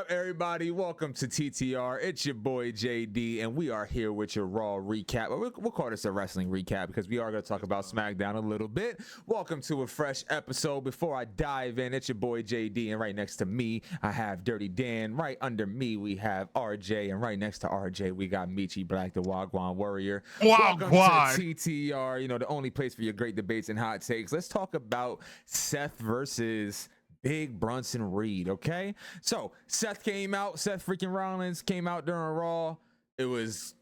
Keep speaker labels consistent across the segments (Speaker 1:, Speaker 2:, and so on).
Speaker 1: everybody? Welcome to TTR. It's your boy JD, and we are here with your Raw recap. We'll call this a wrestling recap because we are going to talk about SmackDown a little bit. Welcome to a fresh episode. Before I dive in, it's your boy JD, and right next to me, I have Dirty Dan. Right under me, we have RJ, and right next to RJ, we got Meech Black, the Wagwan Warrior. Welcome to TTR, the only place for your great debates and hot takes. Let's talk about Seth versus Big Bronson Reed, okay? So Seth freaking Rollins came out during Raw. It was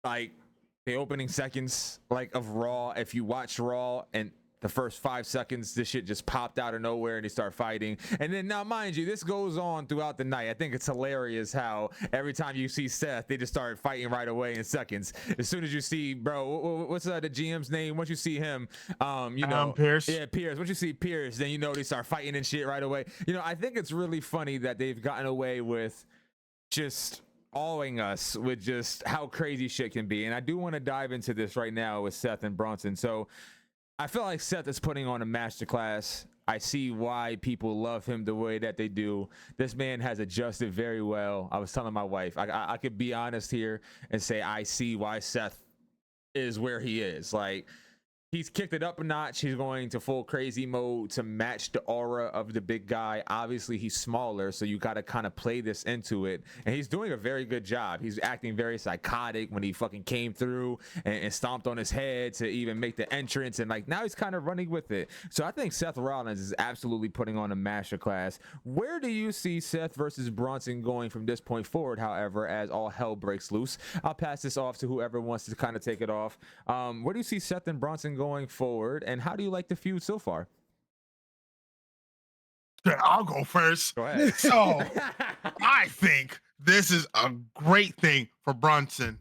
Speaker 1: like the opening seconds of Raw. If you watch Raw and the first 5 seconds, this shit just popped out of nowhere and they start fighting. And then now, mind you, this goes on throughout the night. I think it's hilarious how every time you see Seth, they just start fighting right away in seconds. As soon as you see, bro, what's the GM's name? Once you see him,
Speaker 2: Pierce.
Speaker 1: Yeah, Pierce. Once you see Pierce, then they start fighting and shit right away. I think it's really funny that they've gotten away with just awing us with just how crazy shit can be. And I do want to dive into this right now with Seth and Bronson. So I feel like Seth is putting on a masterclass. I see why people love him the way that they do. This man has adjusted very well. I was telling my wife, I could be honest here and say I see why Seth is where he is. He's kicked it up a notch. He's going to full crazy mode to match the aura of the big guy. Obviously, he's smaller, so you got to kind of play this into it. And he's doing a very good job. He's acting very psychotic when he fucking came through and stomped on his head to even make the entrance. And now he's kind of running with it. So I think Seth Rollins is absolutely putting on a masterclass. Where do you see Seth versus Bronson going from this point forward, however, as all hell breaks loose? I'll pass this off to whoever wants to kind of take it off. Where do you see Seth and Bronson going forward, and how do you like the feud so far?
Speaker 2: I'll go first.
Speaker 1: Go ahead.
Speaker 2: So I think this is a great thing for Bronson.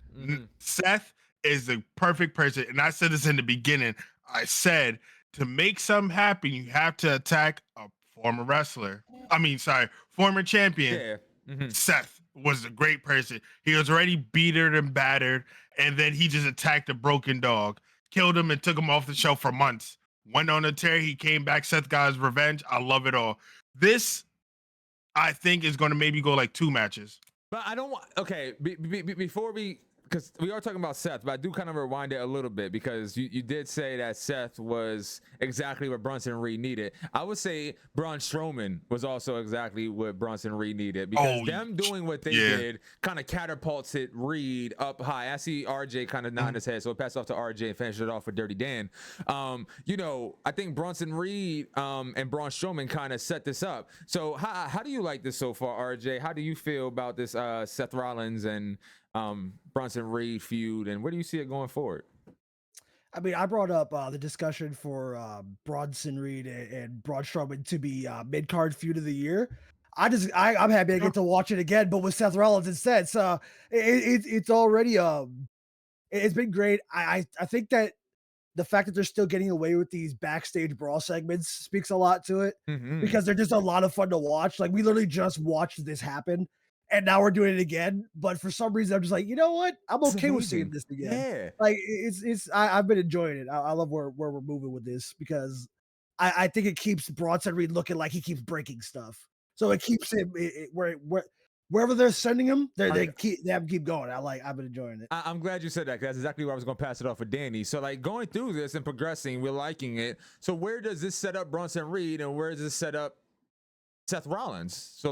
Speaker 2: Seth is the perfect person, and I said this in the beginning. I said to make something happen, you have to attack a former wrestler. Former champion.
Speaker 1: Yeah.
Speaker 2: Seth was a great person. He was already beaten and battered, and then he just attacked a broken dog. Killed him and took him off the show for months. Went on a tear. He came back. Seth got his revenge. I love it all. This, I think, is going to maybe go 2 matches.
Speaker 1: But I don't want. Okay, before we, because we are talking about Seth, but I do kind of rewind it a little bit because you did say that Seth was exactly what Bronson Reed needed. I would say Braun Strowman was also exactly what Bronson Reed needed because them doing what they did kind of catapults it Reed up high. I see RJ kind of nodding his head, so I'll pass off to RJ and finish it off with Dirty Dan. I think Bronson Reed and Braun Strowman kind of set this up. So how do you like this so far, RJ? How do you feel about this Seth Rollins and Bronson Reed feud, and where do you see it going forward?
Speaker 3: I brought up the discussion for Bronson Reed and Braun Strowman to be mid-card feud of the year. I'm happy I get to watch it again, but with Seth Rollins instead. So it's already it's been great. I think that the fact that they're still getting away with these backstage brawl segments speaks a lot to it because they're just a lot of fun to watch. We literally just watched this happen. And now we're doing it again, but for some reason I'm just like, you know what? I'm okay with seeing this again. Yeah. I've been enjoying it. I love where we're moving with this because I think it keeps Bronson Reed looking like he keeps breaking stuff. So it keeps him wherever they're sending him, they have him keep going. I've been enjoying it.
Speaker 1: I'm glad you said that because that's exactly where I was going to pass it off with Danny. So going through this and progressing, we're liking it. So where does this set up Bronson Reed and where does this set up Seth Rollins? So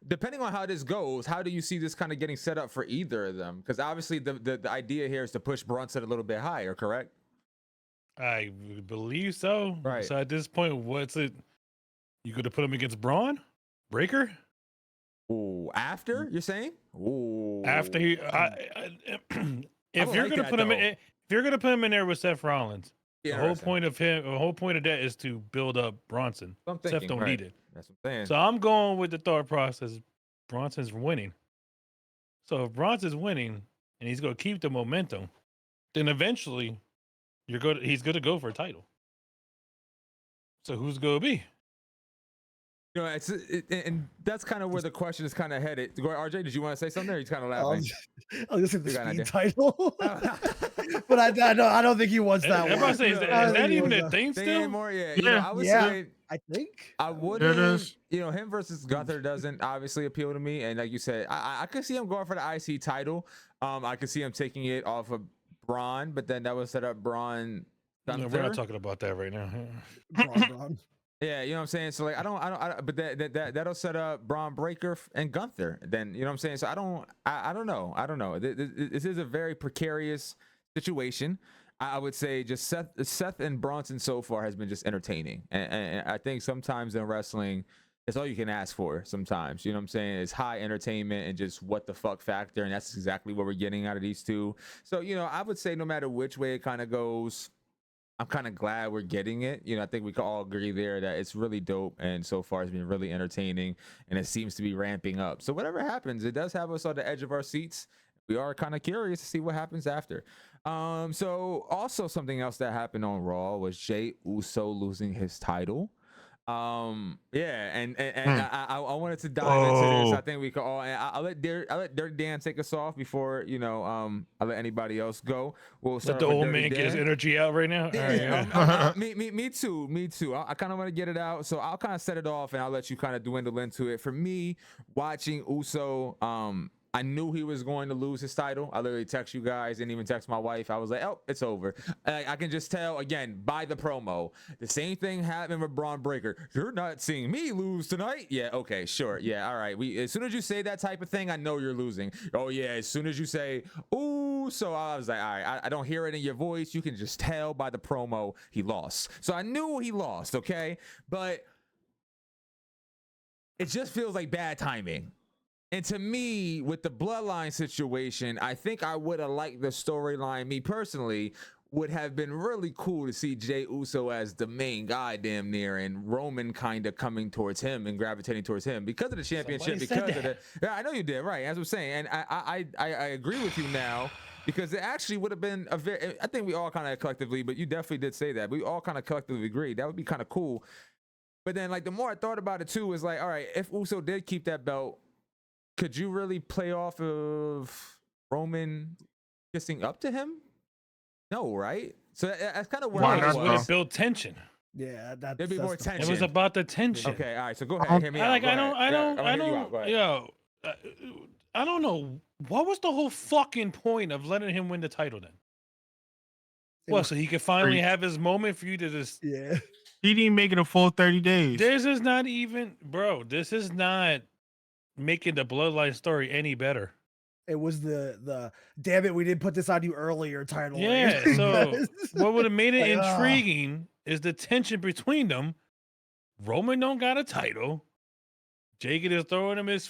Speaker 1: depending on how this goes, how do you see this kind of getting set up for either of them? Because obviously the idea here is to push Bronson a little bit higher, correct?
Speaker 4: I believe so.
Speaker 1: Right.
Speaker 4: So at this point, what's it? You could have put him against Braun Breaker?
Speaker 1: Ooh, after you're saying? Ooh.
Speaker 4: After he, if you're gonna put him in there with Seth Rollins, the whole point of that is to build up Bronson. Seth don't need it.
Speaker 1: That's what I'm saying.
Speaker 4: So I'm going with the thought process. Bronson's winning. So if Bronson's winning and he's going to keep the momentum, then eventually he's going to go for a title. So who's going to be?
Speaker 1: And that's kind of where the question is kind of headed. RJ, did you want to say something, or you kind of laughing?
Speaker 3: I was going to say the speed title, but I don't think he wants that one.
Speaker 4: Is that even a thing still?
Speaker 1: Anymore? Yeah. I
Speaker 3: I think.
Speaker 1: I
Speaker 2: It
Speaker 1: wouldn't,
Speaker 2: is.
Speaker 1: him versus Gunther doesn't obviously appeal to me. And like you said, I could see him going for the IC title. I could see him taking it off of Braun, but then that would set up Braun
Speaker 4: No,
Speaker 1: Gunther.
Speaker 4: we're not talking about that right now.
Speaker 3: Braun.
Speaker 1: Yeah, you know what I'm saying. So like, I don't but that'll set up Braun Breaker and Gunther. Then you know what I'm saying. So I don't know. This is a very precarious situation. I would say just Seth and Bronson so far has been just entertaining, and I think sometimes in wrestling, it's all you can ask for. Sometimes, you know what I'm saying, it's high entertainment and just what the fuck factor, and that's exactly what we're getting out of these two. So I would say no matter which way it kind of goes, I'm kind of glad we're getting it. I think we can all agree there that it's really dope, and so far it's been really entertaining, and it seems to be ramping up. So whatever happens, it does have us on the edge of our seats. We are kind of curious to see what happens after. So also something else that happened on Raw was Jey Uso losing his title. And I wanted to dive into this. I think we could all. And I'll let Dirty Dan take us off before I'll let anybody else go. We'll
Speaker 4: Let
Speaker 1: start
Speaker 4: the
Speaker 1: with
Speaker 4: old
Speaker 1: Dirty
Speaker 4: man get his
Speaker 1: Dan.
Speaker 4: energy out right now. All right,
Speaker 1: Yeah, me too. I kind of want to get it out, so I'll kind of set it off, and I'll let you kind of dwindle into it. For me, watching Uso, I knew he was going to lose his title. I literally text you guys, didn't even text my wife. I was like, oh, it's over. I can just tell, again, by the promo. The same thing happened with Braun Breaker. You're not seeing me lose tonight? Yeah, okay, sure. Yeah, all right. As soon as you say that type of thing, I know you're losing. Oh, yeah, as soon as you say, ooh, so I was like, all right, I don't hear it in your voice. You can just tell by the promo he lost. So I knew he lost, okay? But it just feels like bad timing. And to me, with the Bloodline situation, I think I would have liked the storyline. Me personally, would have been really cool to see Jey Uso as the main guy damn near, and Roman kind of coming towards him and gravitating towards him because of the championship. Yeah, I know you did, right? As I'm saying, and I agree with you now, because it actually would have been I think we all kind of collectively, but you definitely did say that. We all kind of collectively agreed that would be kind of cool. But then, like, the more I thought about it too, is like, all right, if Uso did keep that belt, could you really play off of Roman kissing up to him? No, right? So that's kind of where
Speaker 2: Why
Speaker 1: I
Speaker 2: not,
Speaker 1: was.
Speaker 4: would have built tension.
Speaker 3: Yeah,
Speaker 1: There'd be more tension.
Speaker 4: It was about the tension.
Speaker 1: Okay, all right. So go ahead. Hear me out.
Speaker 4: I
Speaker 1: Go ahead.
Speaker 4: I don't know. What was the whole fucking point of letting him win the title then? Well, so he could finally have his moment for you to just.
Speaker 3: Yeah.
Speaker 2: He didn't make it a full 30 days.
Speaker 4: This is not even, bro. This is not making the Bloodline story any better.
Speaker 3: It was the damn it, we didn't put this on you earlier title.
Speaker 4: Yeah, so what would have made it intriguing is the tension between them. Roman don't got a title. Jake is throwing in his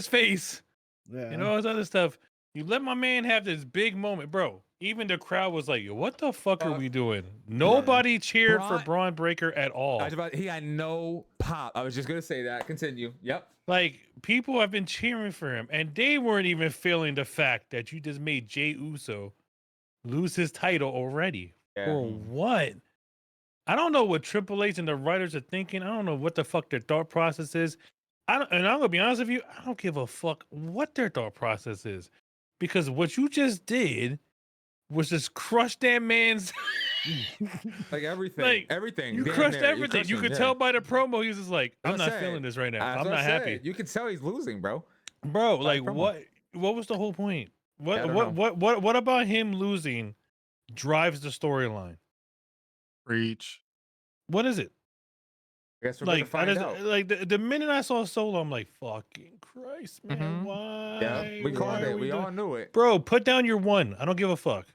Speaker 4: face.
Speaker 3: Yeah.
Speaker 4: All this other stuff. You let my man have this big moment, bro. Even the crowd was like, what the fuck are we doing? Nobody cheered for Braun Breaker at all.
Speaker 1: He had no pop. I was just going to say that. Continue. Yep.
Speaker 4: Like, people have been cheering for him, and they weren't even feeling the fact that you just made Jey Uso lose his title already.
Speaker 1: Yeah.
Speaker 4: For what? I don't know what Triple H and the writers are thinking. I don't know what the fuck their thought process is. And I'm going to be honest with you, I don't give a fuck what their thought process is. Because what you just did was just crush that man's
Speaker 1: like everything.
Speaker 4: Like,
Speaker 1: everything.
Speaker 4: You crushed everything. You could tell by the promo. He was just like, I'm not feeling this right now. I'm not happy.
Speaker 1: You can tell he's losing, bro.
Speaker 4: Bro, like what was the whole point? What about him losing drives the storyline?
Speaker 2: Preach.
Speaker 4: What is it?
Speaker 1: I guess we're gonna find out.
Speaker 4: Like the minute I saw Solo, I'm like, fucking Christ, man. Why?
Speaker 1: Yeah, we called it. We all knew it.
Speaker 4: Bro, put down your one. I don't give a fuck.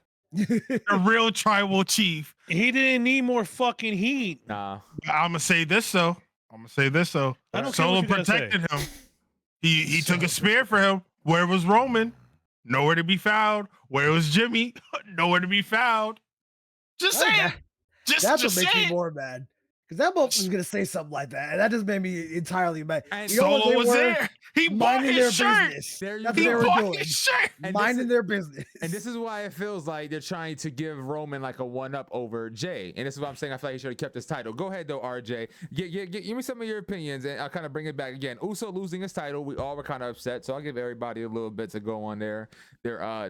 Speaker 2: A real tribal chief.
Speaker 4: He didn't need more fucking heat.
Speaker 1: Nah.
Speaker 2: I'm gonna say this though. Solo protected him. He took a spear for him. Where was Roman? Nowhere to be found. Where was Jimmy? Nowhere to be found. Just saying.
Speaker 3: That's what makes me more mad. Because that motherfucker was gonna say something like that, and that just made me entirely mad.
Speaker 2: And Solo was there. He bought his shirt.
Speaker 3: Business. That's what they were doing. Minding their business.
Speaker 1: And this is why it feels like they're trying to give Roman like a one-up over Jey. And this is what I'm saying. I feel like he should have kept his title. Go ahead though, RJ. Give me some of your opinions, and I'll kind of bring it back again. Uso losing his title, we all were kind of upset. So I'll give everybody a little bit to go on their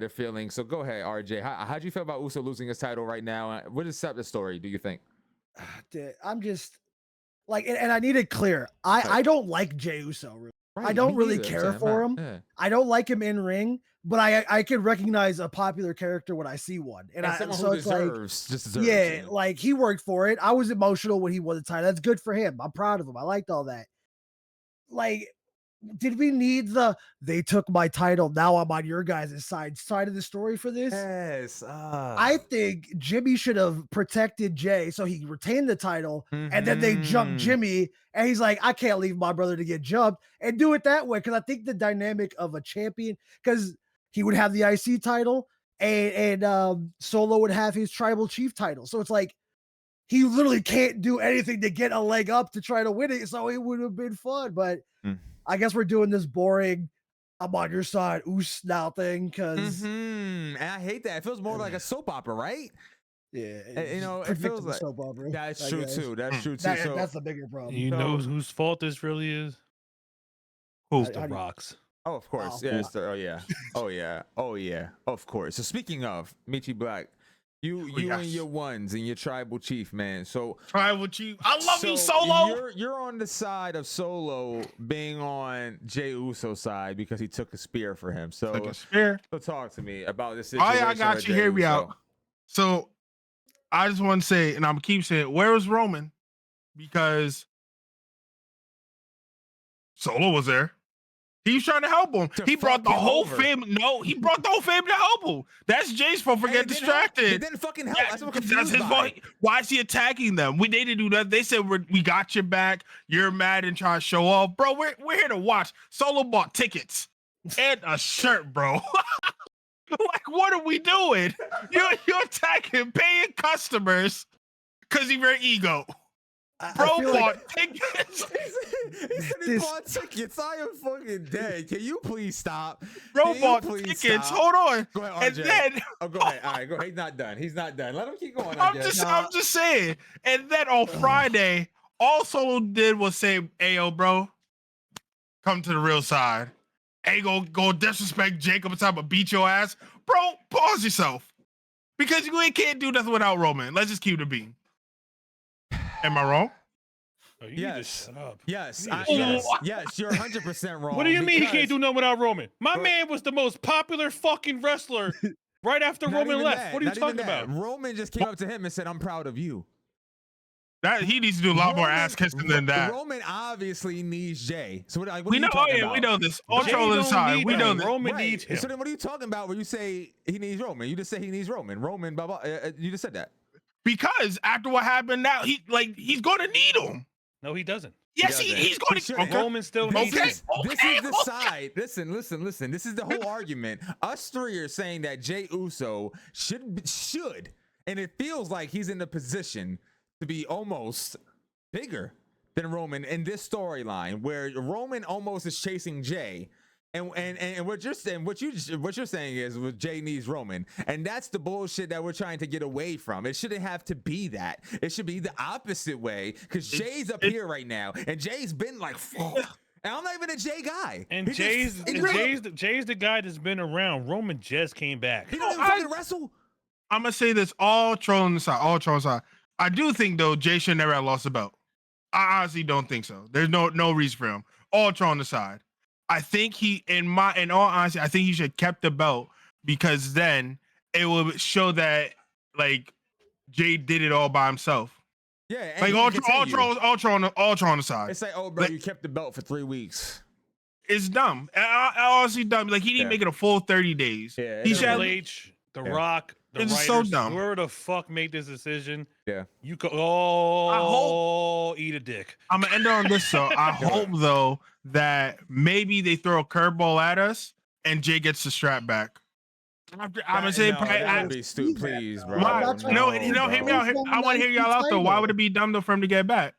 Speaker 1: feelings. So go ahead, RJ. How do you feel about Uso losing his title right now? What is the story? Do you think?
Speaker 3: I'm just. Like, and I need it clear. I don't like Jey Uso. Really.
Speaker 1: Right,
Speaker 3: I don't
Speaker 1: me
Speaker 3: really
Speaker 1: neither,
Speaker 3: care
Speaker 1: Sam,
Speaker 3: for
Speaker 1: right,
Speaker 3: him.
Speaker 1: yeah.
Speaker 3: I don't like him in ring, but I can recognize a popular character when I see one. And
Speaker 1: someone
Speaker 3: so
Speaker 1: who
Speaker 3: it's like,
Speaker 1: deserves.
Speaker 3: yeah, like he worked for it. I was emotional when he won the title. That's good for him. I'm proud of him. I liked all that. Like, did we need they took my title, now I'm on your guys' side of the story for this?
Speaker 1: Yes.
Speaker 3: I think Jimmy should have protected Jey so he retained the title, and then they jumped Jimmy, and he's like, I can't leave my brother to get jumped, and do it that way. Because I think the dynamic of a champion, because he would have the IC title, and Solo would have his tribal chief title. So it's like he literally can't do anything to get a leg up to try to win it. So it would have been fun, but I guess we're doing this boring, I'm on your side, oos now thing, because
Speaker 1: and I hate that. It feels more like a soap opera, right?
Speaker 3: yeah,
Speaker 1: You know, it feels
Speaker 3: predictable
Speaker 1: like
Speaker 3: soap opera.
Speaker 1: that's
Speaker 3: I
Speaker 1: true
Speaker 3: guess.
Speaker 1: too. That's true too.
Speaker 3: That's the bigger problem.
Speaker 4: You know whose fault this really is?
Speaker 2: Who's
Speaker 4: The Rock's.
Speaker 1: Oh, of course.
Speaker 3: Oh,
Speaker 1: Yes. Oh, yeah. Oh, yeah. Oh, yeah. Of course. So speaking of Michi Black, you and your ones and your tribal chief, man. So
Speaker 2: tribal chief, I love you, Solo.
Speaker 1: You're on the side of Solo being on Jey Uso's side because he took a spear for him. So, so talk to me about this situation.
Speaker 2: I got you. Hear me out. So I just want to say, and I'm gonna keep saying, where was Roman? Because Solo was there. He was trying to help him. He brought the whole family. No, he brought the whole family to help him. That's Jay's fault for getting distracted.
Speaker 1: He didn't fucking help.
Speaker 2: Yeah, that's his fault. Why is he attacking them? They didn't do that. They said we got your back. You're mad and trying to show off, bro. We're here to watch. Solo bought tickets and a shirt, bro. Like, what are we doing? You're attacking paying customers because of your ego. Bro bought tickets.
Speaker 1: He said he bought tickets. I am fucking dead. Can you please stop?
Speaker 2: Bro bought tickets. Hold on.
Speaker 1: Go ahead, RJ.
Speaker 2: And then
Speaker 1: go ahead. All right, go ahead. He's not done. He's not done. Let him keep going.
Speaker 2: I'm just saying. And then on Friday, all Solo did was say, "Hey, yo, bro, come to the real side. Ain't go disrespect Jacob and time to beat your ass, bro. Pause yourself, because you can't do nothing without Roman. Let's just keep it a beam." Am I wrong?
Speaker 4: Oh,
Speaker 1: yes.
Speaker 4: Shut up.
Speaker 1: Yes. Yes. You're 100% wrong.
Speaker 4: What do you mean he can't do nothing without Roman? My man was the most popular fucking wrestler right after Roman left. What are you talking about?
Speaker 1: Roman just came up to him and said, "I'm proud of you."
Speaker 2: That he needs to do a lot more ass kissing than that.
Speaker 1: Roman obviously needs Jay. So what
Speaker 2: we know.
Speaker 1: Oh yeah,
Speaker 2: we know this. All troll inside. We know this.
Speaker 4: Roman needs him.
Speaker 1: So then, what are you talking about when you say he needs Roman? You just say he needs Roman. Roman, blah blah. You just said that.
Speaker 2: Because after what happened now, he's going to need him.
Speaker 4: No, he doesn't.
Speaker 2: Yes, he's going to.
Speaker 4: Okay. Roman still needs him.
Speaker 1: This is the side. Listen. This is the whole argument. Us three are saying that Jey Uso should, and it feels like he's in the position to be almost bigger than Roman in this storyline, where Roman almost is chasing Jey. And what you're saying is Jey needs Roman, and that's the bullshit that we're trying to get away from. It shouldn't have to be that. It should be the opposite way, because Jay's up here right now, and Jay's been like, and I'm not even a Jay guy.
Speaker 4: And Jay's the guy that's been around. Roman just came back.
Speaker 1: He doesn't fucking wrestle.
Speaker 2: I'm gonna say this, all trolling aside. I do think though Jay should never have lost the belt. I honestly don't think so. There's no reason for him. All trolling aside. I think in all honesty, I think he should have kept the belt, because then it will show that like Jay did it all by himself.
Speaker 1: Yeah,
Speaker 2: like all trolling aside.
Speaker 1: It's like, oh, bro, you kept the belt for 3 weeks.
Speaker 2: It's dumb. I honestly dumb. Like, he didn't make it a full 30 days.
Speaker 4: Yeah,
Speaker 2: he should.
Speaker 4: H, The Rock, the
Speaker 2: it's
Speaker 4: writers,
Speaker 2: so dumb.
Speaker 4: whoever the fuck made this decision.
Speaker 1: Yeah,
Speaker 4: you could. Oh, eat a dick.
Speaker 2: I'm gonna end on this though. I hope though that maybe they throw a curveball at us and Jay gets the strap back. I'm gonna say,
Speaker 1: please, bro.
Speaker 2: No, hear me out. I want to hear y'all out though. Why would it be dumb though for him to get back?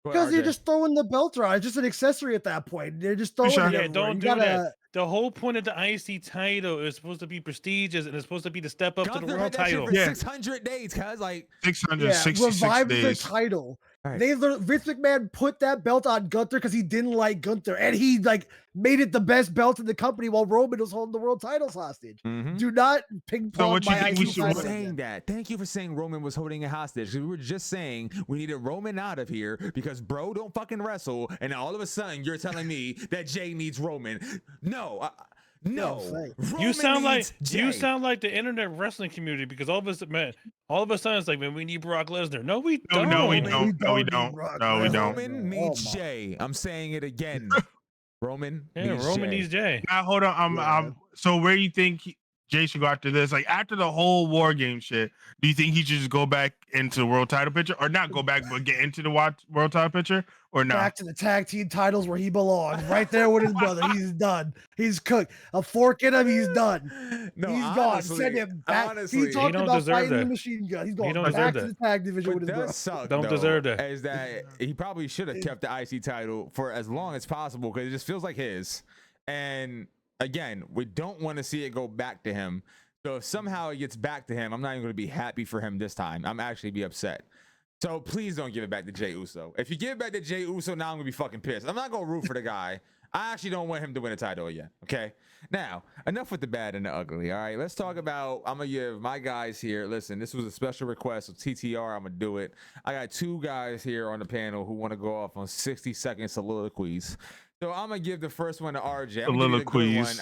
Speaker 3: Because you're just throwing the belt around. It's just an accessory at that point. They're just throwing it.
Speaker 4: Yeah, don't do that. The whole point of the IC title is supposed to be prestigious, and it's supposed to be the step up to the world title.
Speaker 1: Yeah, 600 days, cuz like
Speaker 2: 666
Speaker 3: revive
Speaker 2: days.
Speaker 3: the title.
Speaker 1: Right.
Speaker 3: Vince McMahon put that belt on Gunther because he didn't like Gunther, and he like made it the best belt in the company while Roman was holding the world titles hostage.
Speaker 1: Mhm.
Speaker 3: Do not ping pong
Speaker 2: what you
Speaker 3: my
Speaker 2: think we
Speaker 3: IC
Speaker 2: should
Speaker 1: Thank you
Speaker 3: title
Speaker 1: for saying
Speaker 3: again.
Speaker 1: that. Thank you for saying Roman was holding it hostage. 'Cause we were just saying we needed Roman out of here because bro don't fucking wrestle, and then all of a sudden you're telling me that Jey needs Roman. No, no.
Speaker 3: saying.
Speaker 1: Roman needs Jey.
Speaker 4: You sound like the internet wrestling community because all of a sudden it's like, man, we need Brock Lesnar. No, we don't.
Speaker 2: No, we
Speaker 1: Roman-
Speaker 2: don't. No, we
Speaker 3: need
Speaker 2: don't.
Speaker 3: Brock
Speaker 2: No, we
Speaker 3: Lesnar.
Speaker 2: don't.
Speaker 1: Roman
Speaker 3: Oh
Speaker 1: needs
Speaker 3: my.
Speaker 1: Jey. I'm saying it again. Roman
Speaker 4: Yeah,
Speaker 1: needs
Speaker 4: Roman
Speaker 1: Jey.
Speaker 4: needs Jey.
Speaker 2: Now hold on.
Speaker 3: Yeah.
Speaker 2: So where do you think Jey should go after this? Like after the whole War Game shit, do you think he should just go back into the world title picture, or not go back but get into the world title picture, or not?
Speaker 3: Back to the tag team titles where he belongs, right there with his brother. He's done. He's cooked. A fork in him. He's done.
Speaker 1: No,
Speaker 3: He's
Speaker 1: honestly,
Speaker 3: gone. Send him back.
Speaker 1: honestly,
Speaker 3: he talked
Speaker 4: don't
Speaker 3: about
Speaker 4: deserve
Speaker 3: fighting the
Speaker 4: that.
Speaker 3: machine gun. He's going
Speaker 4: don't
Speaker 3: back
Speaker 4: deserve
Speaker 3: to
Speaker 4: that.
Speaker 3: the tag division
Speaker 1: What
Speaker 3: with his brother.
Speaker 1: does suck,
Speaker 4: Don't
Speaker 1: though,
Speaker 4: deserve that.
Speaker 1: is that he probably should have kept the IC title for as long as possible because it just feels like his. And again, we don't want to see it go back to him. So if somehow it gets back to him, I'm not even going to be happy for him this time. I'm actually be upset. So please don't give it back to Jey Uso. If you give it back to Jey Uso, now I'm gonna be fucking pissed. I'm not gonna root for the guy. I actually don't want him to win a title yet. Okay. Now, enough with the bad and the ugly. All right, let's talk about. I'm gonna give my guys here. Listen, this was a special request of TTR. I'm gonna do it. I got two guys here on the panel who want to go off on 60-second soliloquies. So I'm gonna give the first one to RJ. I'm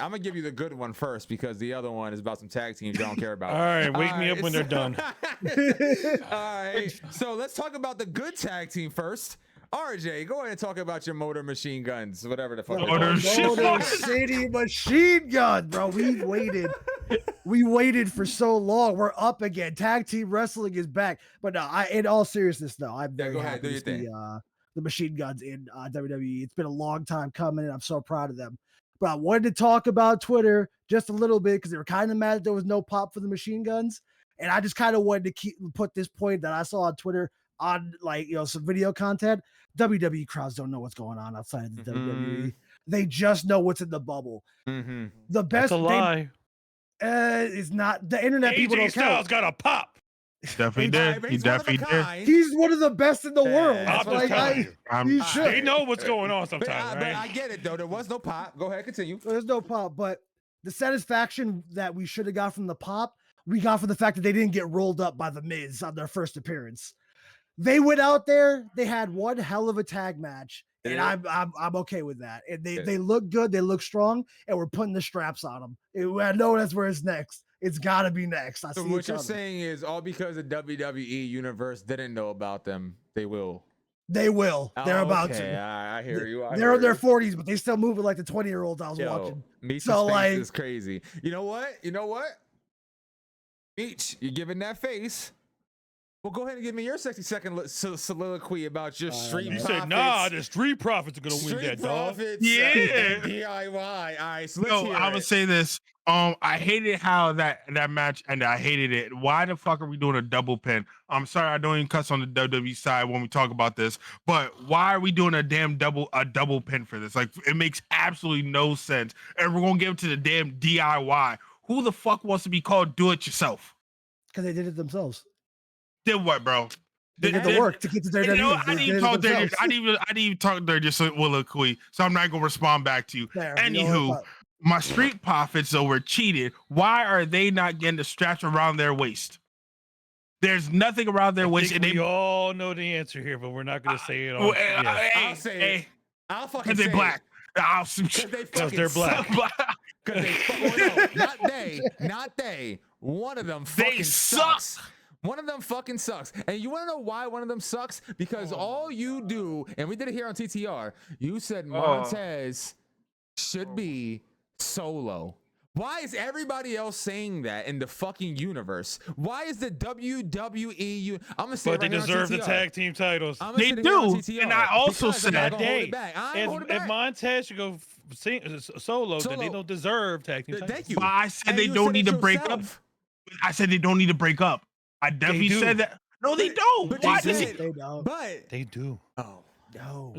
Speaker 1: gonna give you the good one first because the other one is about some tag teams you don't care about.
Speaker 4: All right, wake me up when they're done.
Speaker 1: All right, so let's talk about the good tag team first. RJ, go ahead and talk about your Motor Machine Guns, whatever the fuck.
Speaker 2: Motor
Speaker 3: City Machine Gun, bro. We waited for so long. We're up again. Tag team wrestling is back. But no, in all seriousness, though, I'm very
Speaker 1: go ahead,
Speaker 3: happy
Speaker 1: do
Speaker 3: to
Speaker 1: your
Speaker 3: see
Speaker 1: thing.
Speaker 3: the Machine Guns in WWE. It's been a long time coming, and I'm so proud of them. But I wanted to talk about Twitter just a little bit because they were kind of mad that there was no pop for the Machine Guns, and I just kind of wanted to put this point that I saw on Twitter on some video content. WWE crowds don't know what's going on outside of the WWE. They just know what's in the bubble.
Speaker 1: Mm-hmm.
Speaker 3: The best
Speaker 4: That's a lie.
Speaker 3: is not the internet. People
Speaker 4: AJ
Speaker 3: don't
Speaker 4: Styles
Speaker 3: count.
Speaker 4: got a pop.
Speaker 2: Definitely did. He definitely did.
Speaker 3: He's one of the best in the world.
Speaker 1: that's
Speaker 4: what I'm telling you.
Speaker 3: He should.
Speaker 4: They know what's going on
Speaker 1: But
Speaker 4: sometimes,
Speaker 1: but
Speaker 4: right?
Speaker 1: I get it though. There was no pop. Go ahead, continue.
Speaker 3: There's no pop, but the satisfaction that we should have got from the pop, we got from the fact that they didn't get rolled up by the Miz on their first appearance. They went out there. They had one hell of a tag match, and I'm okay with that. And they look good. They look strong, and we're putting the straps on them. I know that's where it's next. It's got to be next.
Speaker 1: So what you're saying is all because the WWE universe didn't know about them. They will.
Speaker 3: They will. They're about
Speaker 1: okay.
Speaker 3: to.
Speaker 1: I hear you.
Speaker 3: They're in their 40s, but they still moving like the 20-year-olds I was watching.
Speaker 1: Meech's
Speaker 3: So,
Speaker 1: face
Speaker 3: like-
Speaker 1: is crazy. You know what? Meech, you're giving that face. Well, go ahead and give me your 60-second soliloquy about your street
Speaker 4: You
Speaker 1: profits.
Speaker 4: said, nah, the Street Profits are going to win
Speaker 1: Street
Speaker 4: that, dog.
Speaker 1: profits,
Speaker 2: Yeah.
Speaker 1: DIY. All right, so let's
Speaker 2: No,
Speaker 1: hear
Speaker 2: I would
Speaker 1: it.
Speaker 2: say this. I hated how that match, and I hated it. Why the fuck are we doing a double pin? I'm sorry, I don't even cuss on the WWE side when we talk about this, but why are we doing a double pin for this? Like, it makes absolutely no sense. And we're gonna give it to the damn DIY. Who the fuck wants to be called do it yourself?
Speaker 3: Because they did it themselves.
Speaker 2: Did what, bro?
Speaker 3: They did the work to get to their
Speaker 2: You know,
Speaker 3: WWE.
Speaker 2: I didn't even talk there. I didn't even talk there. Just soliloquy. So I'm not gonna respond back to you. Anywho, my street profits though were cheated. Why are they not getting the straps around their waist? There's nothing around their waist, and
Speaker 4: we all know the answer here, but we're not going to say it.
Speaker 1: I'll say it. I'll fucking
Speaker 2: say
Speaker 1: say
Speaker 2: black.
Speaker 1: Because
Speaker 4: they're black.
Speaker 1: Not they. One of them fucking sucks. One of them fucking sucks. And you want to know why one of them sucks? Because all you do, and we did it here on TTR, you said Montez should be solo. Why is everybody else saying that in the fucking universe? Why is the WWE? I'm gonna say
Speaker 4: but they deserve the tag team titles.
Speaker 2: They do. And I also said
Speaker 4: that day, if Montez should go solo, then they don't deserve tag team titles.
Speaker 1: Thank you.
Speaker 2: But I said they don't need to break up. I said they don't need to break up. I definitely said that. No, they don't.
Speaker 1: But
Speaker 2: Why
Speaker 1: they
Speaker 2: does
Speaker 1: did.
Speaker 2: it?
Speaker 3: They don't.
Speaker 1: But
Speaker 4: they do.
Speaker 1: oh,
Speaker 3: No,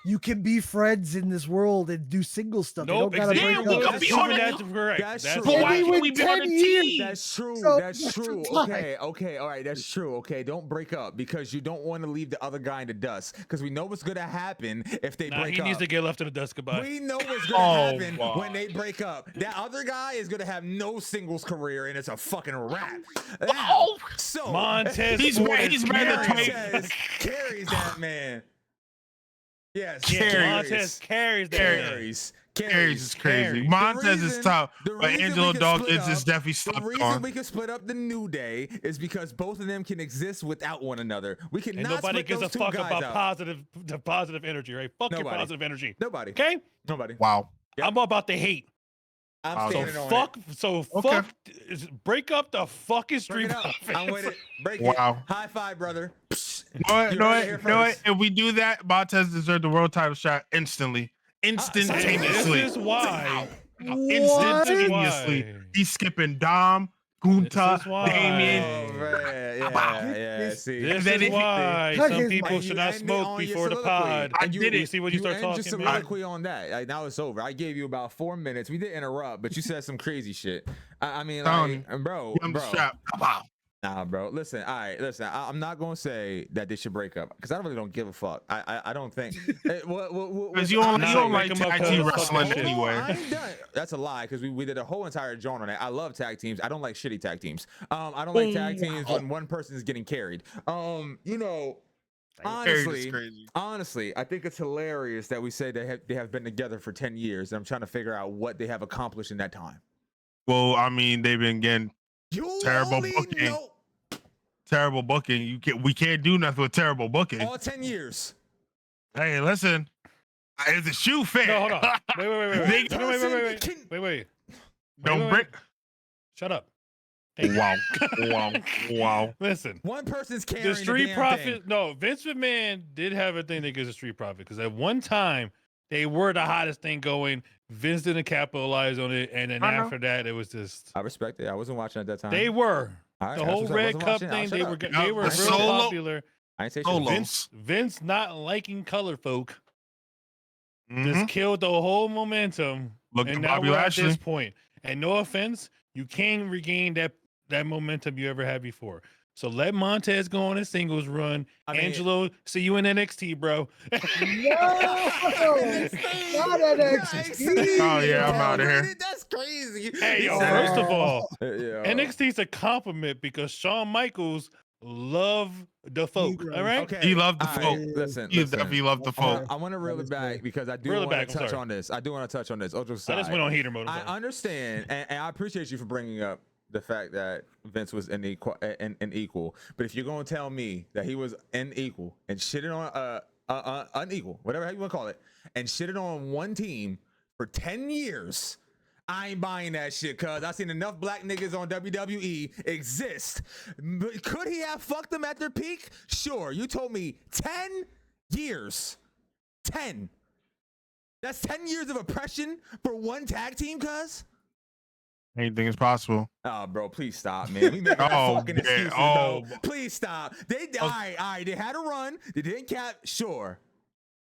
Speaker 3: you can be friends in this world and do single stuff. You
Speaker 4: Nope,
Speaker 3: don't gotta
Speaker 4: exactly.
Speaker 2: Yeah, we
Speaker 3: break
Speaker 2: can
Speaker 3: up.
Speaker 2: be on a-
Speaker 4: That's correct.
Speaker 1: That's
Speaker 4: That's
Speaker 1: true.
Speaker 2: But why
Speaker 3: Maybe
Speaker 2: can't
Speaker 3: with
Speaker 2: we be on a
Speaker 3: 10
Speaker 2: team?
Speaker 3: years.
Speaker 1: That's true.
Speaker 3: So
Speaker 1: That's
Speaker 3: that's
Speaker 1: true.
Speaker 3: the time.
Speaker 1: Okay. All right. That's true. Okay. Don't break up because you don't want to leave the other guy in the dust because we know what's going to happen if they
Speaker 4: Nah,
Speaker 1: break
Speaker 4: he
Speaker 1: up.
Speaker 4: needs to get left in the dust. Goodbye.
Speaker 1: We know what's
Speaker 2: Oh,
Speaker 1: going to happen
Speaker 2: wow.
Speaker 1: when they break up. That other guy is going to have no singles career and it's a fucking wrap.
Speaker 2: Oh,
Speaker 1: So
Speaker 4: Montez
Speaker 2: He's
Speaker 4: Ford
Speaker 2: ready-
Speaker 4: is
Speaker 2: he's ready to
Speaker 4: carrying-
Speaker 2: trade.
Speaker 1: carries that man. Yes.
Speaker 2: Carries.
Speaker 4: Montez carries that.
Speaker 1: Carries.
Speaker 2: Carries is crazy.
Speaker 4: Carries.
Speaker 2: Montez
Speaker 1: The
Speaker 2: is
Speaker 1: reason-
Speaker 2: tough,
Speaker 1: the
Speaker 2: but
Speaker 1: reason
Speaker 2: Angelo
Speaker 1: we can
Speaker 2: Dawkins
Speaker 1: split
Speaker 2: is
Speaker 1: up-
Speaker 2: definitely
Speaker 1: The
Speaker 2: slept
Speaker 1: reason
Speaker 2: on.
Speaker 1: we can split up the New Day is because both of them can exist without one another. We
Speaker 4: And
Speaker 1: cannot
Speaker 4: nobody
Speaker 1: split
Speaker 4: gives a
Speaker 1: those two
Speaker 4: fuck
Speaker 1: guys
Speaker 4: about
Speaker 1: out.
Speaker 4: the positive energy, right? Fuck your
Speaker 1: Nobody.
Speaker 4: positive energy.
Speaker 1: Nobody.
Speaker 4: Okay?
Speaker 1: Nobody.
Speaker 2: Wow.
Speaker 1: Yep.
Speaker 4: I'm about the hate.
Speaker 1: I'm
Speaker 2: Wow.
Speaker 4: So
Speaker 1: standing on
Speaker 4: fuck.
Speaker 1: it.
Speaker 4: So
Speaker 2: Okay.
Speaker 4: fuck. Break up the fucking
Speaker 1: Break
Speaker 4: Street
Speaker 1: it up.
Speaker 4: Profits.
Speaker 1: I'm with it. Break
Speaker 2: Wow.
Speaker 1: it. High five, brother.
Speaker 2: Know what?
Speaker 1: You
Speaker 2: Know
Speaker 1: heard it
Speaker 2: what?
Speaker 1: here
Speaker 2: Know what?
Speaker 1: first.
Speaker 2: If we do that, Montez deserved the world title shot instantly.
Speaker 4: And
Speaker 2: Instantaneously.
Speaker 4: this is why.
Speaker 2: Instantaneously.
Speaker 4: Why?
Speaker 2: He's skipping Dom, Gunta,
Speaker 4: This is why.
Speaker 2: Damien.
Speaker 1: Oh, man. Yeah.
Speaker 3: This-
Speaker 1: See.
Speaker 4: This
Speaker 2: then
Speaker 4: is
Speaker 2: it-
Speaker 4: why
Speaker 3: Cut
Speaker 4: some
Speaker 3: his
Speaker 4: people
Speaker 3: mic.
Speaker 4: should
Speaker 1: You
Speaker 4: not
Speaker 1: ended
Speaker 4: smoke
Speaker 1: on your
Speaker 4: before the
Speaker 1: soliloquy.
Speaker 4: pod.
Speaker 2: I
Speaker 1: And
Speaker 2: did it.
Speaker 4: You see when you start
Speaker 1: end your
Speaker 4: talking, man?
Speaker 1: soliloquy on that. Like, now it's over. I gave you about 4 minutes. We did interrupt, but you said some crazy shit. I mean, like, bro.
Speaker 2: I'm strapped. Come on.
Speaker 1: Nah, bro. Listen, all right. Listen, I'm not gonna say that they should break up because I really don't give a fuck. I don't think.
Speaker 2: Because you don't like
Speaker 4: break 'em up
Speaker 2: tag
Speaker 4: cause
Speaker 2: team
Speaker 4: of fucking
Speaker 2: wrestling
Speaker 4: shit.
Speaker 2: anyway.
Speaker 1: I ain't done. That's a lie because we did a whole entire joint on that. I love tag teams. I don't like shitty tag teams. I don't like tag teams when one person is getting carried. You know,
Speaker 2: Carried is crazy.
Speaker 1: honestly, I think it's hilarious that we say they have been together for 10 years. And I'm trying to figure out what they have accomplished in that time.
Speaker 2: Well, I mean, they've been getting
Speaker 1: You
Speaker 2: Terrible
Speaker 1: only
Speaker 2: booking.
Speaker 1: know
Speaker 2: terrible booking. We can't do nothing with terrible booking.
Speaker 1: all 10 years.
Speaker 2: Hey, listen. It's a shoe fit.
Speaker 4: No, hold on. Wait.
Speaker 2: Big
Speaker 4: Wait.
Speaker 2: Don't
Speaker 4: wait.
Speaker 2: break.
Speaker 4: Shut up.
Speaker 2: Wow.
Speaker 4: Listen.
Speaker 1: One person's carrying
Speaker 4: The Street
Speaker 1: damn
Speaker 4: Profit.
Speaker 1: thing.
Speaker 4: No, Vince McMahon did have a thing against the Street Profit because at one time they were the hottest thing going. Vince didn't capitalize on it, and then
Speaker 2: I know.
Speaker 4: after that, it was just
Speaker 1: I respect it. I wasn't watching at that time.
Speaker 4: they were
Speaker 1: All right,
Speaker 4: the
Speaker 1: that's
Speaker 4: whole
Speaker 1: what's up. I
Speaker 4: Red
Speaker 1: wasn't
Speaker 4: Cup
Speaker 1: watching. I'll
Speaker 4: thing.
Speaker 1: shut
Speaker 4: They
Speaker 1: up.
Speaker 4: were
Speaker 2: Yeah,
Speaker 4: they were
Speaker 2: the
Speaker 4: real
Speaker 2: solo-
Speaker 4: popular.
Speaker 1: I ain't say shit.
Speaker 2: Solo.
Speaker 4: Vince not liking color folk
Speaker 2: Mhm.
Speaker 4: just killed the whole momentum.
Speaker 2: Look
Speaker 4: And
Speaker 2: at
Speaker 4: now
Speaker 2: Bobby
Speaker 4: we're at this
Speaker 2: Lashley.
Speaker 4: point. And no offense, you can't regain that momentum you ever had before. So let Montez go on a singles run.
Speaker 1: I mean-
Speaker 4: Angelo, see you in NXT, bro.
Speaker 3: No, not NXT.
Speaker 2: Oh, yeah, I'm outta here.
Speaker 1: That's crazy.
Speaker 4: Hey, yo,
Speaker 2: Yeah.
Speaker 4: first of all,
Speaker 1: Yeah.
Speaker 4: NXT's a compliment because Shawn Michaels love the folk.
Speaker 3: Negro.
Speaker 4: All right.
Speaker 1: Okay.
Speaker 2: He loved the
Speaker 1: all
Speaker 2: folk.
Speaker 1: Listen,
Speaker 2: He
Speaker 1: listen.
Speaker 2: definitely loved the folk.
Speaker 1: I want to reel
Speaker 3: That
Speaker 1: it
Speaker 3: is
Speaker 1: back
Speaker 3: fair.
Speaker 1: because I do
Speaker 4: Reel it
Speaker 1: want
Speaker 4: back,
Speaker 1: to
Speaker 4: I'm
Speaker 1: touch
Speaker 4: sorry.
Speaker 1: on this. I do want to touch on this.
Speaker 4: I just went on heater mode. I'm
Speaker 1: I
Speaker 4: sorry.
Speaker 1: understand, and I appreciate you for bringing up the fact that Vince was unequal. But if you're going to tell me that he was unequal and shitted on unequal, whatever you want to call it, and shitted on one team for 10 years, I ain't buying that shit, cuz I've seen enough black niggas on WWE exist. But could he have fucked them at their peak? Sure. You told me 10 years. 10. That's 10 years of oppression for one tag team, cuz?
Speaker 2: Anything is possible.
Speaker 1: Oh, bro, please stop, man. We making
Speaker 2: Oh,
Speaker 1: fucking
Speaker 2: man.
Speaker 1: excuses,
Speaker 2: Oh.
Speaker 1: bro. Please stop. All right. They had a run. They didn't cap. Sure.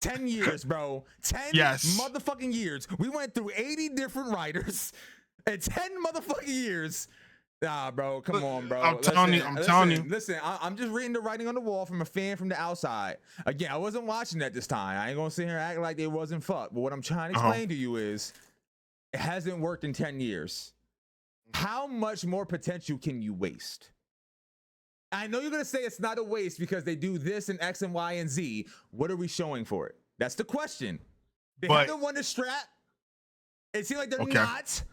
Speaker 1: 10 years, bro. 10
Speaker 2: Yes.
Speaker 1: motherfucking years. We went through 80 different writers and 10 motherfucking years. Nah, bro, come on, bro.
Speaker 2: I'm telling you.
Speaker 1: Listen, I'm just reading the writing on the wall from a fan from the outside. Again, I wasn't watching that this time. I ain't gonna sit here and act like they wasn't fucked. But what I'm trying to explain to you is, it hasn't worked in 10 years. How much more potential can you waste? I know you're gonna say it's not a waste because they do this and X and Y and Z. What are we showing for it? That's the question. They
Speaker 2: But-
Speaker 1: haven't won the strap. It seems like they're
Speaker 2: Okay.
Speaker 1: not.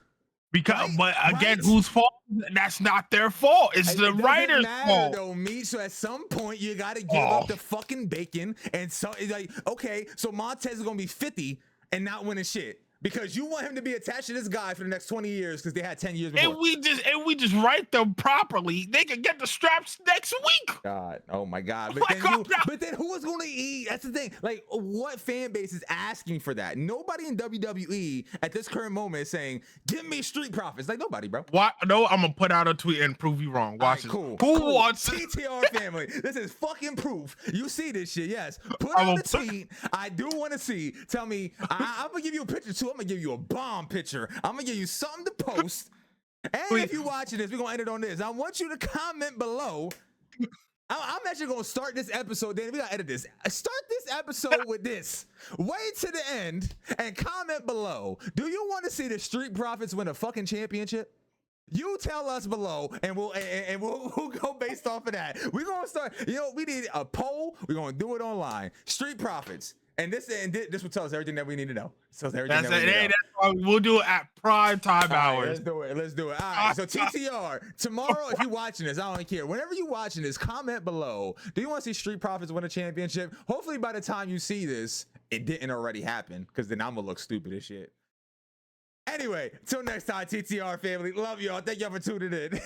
Speaker 2: Because,
Speaker 1: Right,
Speaker 2: but again,
Speaker 1: right.
Speaker 2: whose fault? That's not their fault. It's
Speaker 1: It
Speaker 2: the
Speaker 1: doesn't
Speaker 2: writer's
Speaker 1: matter,
Speaker 2: fault.
Speaker 1: though, Meech. So at some point, you got to give
Speaker 2: Oh.
Speaker 1: up the fucking bacon. And so it's like, okay, so Montez is gonna be 50 and not winning shit. because you want him to be attached to this guy for the next 20 years because they had 10 years before.
Speaker 2: And we just write them properly, they can get the straps next week.
Speaker 1: God, oh my God! But then who is going to eat? That's the thing. Like, what fan base is asking for that? Nobody in WWE at this current moment is saying, "Give me Street Profits." Like nobody, bro.
Speaker 2: What? No, I'm gonna put out a tweet and prove you wrong. Watch it.
Speaker 1: Cool.
Speaker 2: Who wants it?
Speaker 1: TTR family? This is fucking proof. You see this shit? Yes. Put out a tweet. I do want to see. Tell me. I'm gonna give you a picture too. I'm gonna give you a bomb picture. I'm gonna give you something to post. And if you're watching this, we're gonna end it on this. I want you to comment below. I'm actually gonna start this episode. Then we gotta edit this. Start this episode with this. Wait to the end and comment below. Do you want to see the Street Profits win a fucking championship? You tell us below, and we'll go based off of that. We're gonna start. You know, we need a poll. We're gonna do it online. Street Profits. And this will tell us everything that we need to know. That's
Speaker 2: why we'll do it at prime time hours.
Speaker 1: Let's do it. All right. So TTR, tomorrow, if you're watching this, I don't care. Whenever you're watching this, comment below. Do you want to see Street Profits win a championship? Hopefully by the time you see this, it didn't already happen, because then I'm gonna look stupid as shit. Anyway, till next time, TTR family. Love y'all. Thank y'all for tuning in.